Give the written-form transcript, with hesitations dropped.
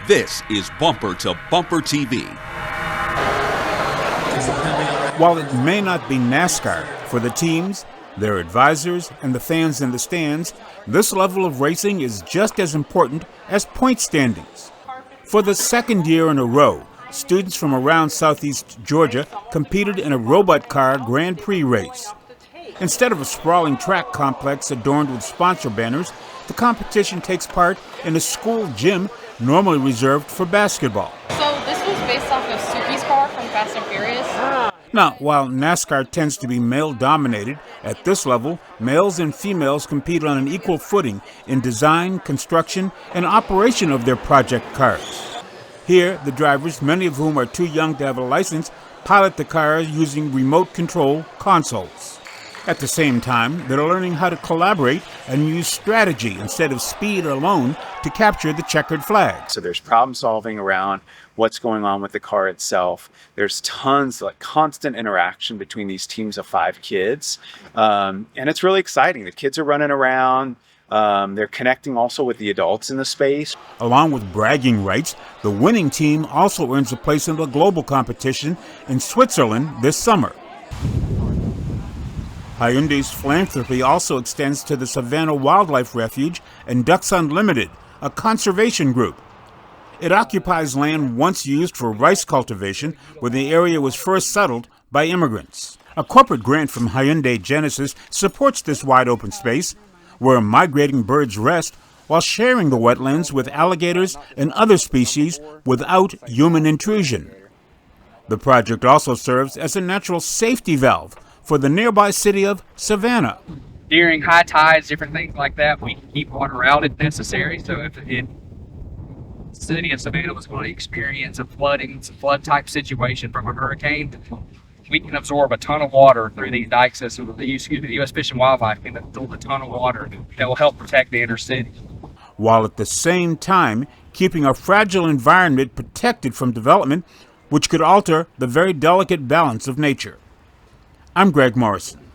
This is Bumper to Bumper TV. While it may not be NASCAR, for the teams, their advisors, and the fans in the stands, this level of racing is just as important as point standings. For the second year in a row, students from around southeast Georgia competed in a robot car Grand Prix race. Instead of a sprawling track complex adorned with sponsor banners, the competition takes part in a school gym normally reserved for basketball. So this was based off of Suki's car from Fast and Furious. Now, while NASCAR tends to be male-dominated, at this level, males and females compete on an equal footing in design, construction, and operation of their project cars. Here, the drivers, many of whom are too young to have a license, pilot the cars using remote control consoles. At the same time, they're learning how to collaborate and use strategy instead of speed alone to capture the checkered flag. So there's problem solving around what's going on with the car itself. There's tons, like constant interaction between these teams of 5 kids. And it's really exciting. The kids are running around. They're connecting also with the adults in the space. Along with bragging rights, the winning team also earns a place in the global competition in Switzerland this summer. Hyundai's philanthropy also extends to the Savannah Wildlife Refuge and Ducks Unlimited, a conservation group. It occupies land once used for rice cultivation, where the area was first settled by immigrants. A corporate grant from Hyundai Genesis supports this wide-open space, where migrating birds rest while sharing the wetlands with alligators and other species without human intrusion. The project also serves as a natural safety valve for the nearby city of Savannah. During high tides, different things like that, we keep water out if necessary. So if the city of Savannah was going to experience a flood type situation from a hurricane, we can absorb a ton of water through these dike systems. The U.S. Fish and Wildlife can absorb a ton of water that will help protect the inner city, while at the same time keeping a fragile environment protected from development, which could alter the very delicate balance of nature. I'm Greg Morrison.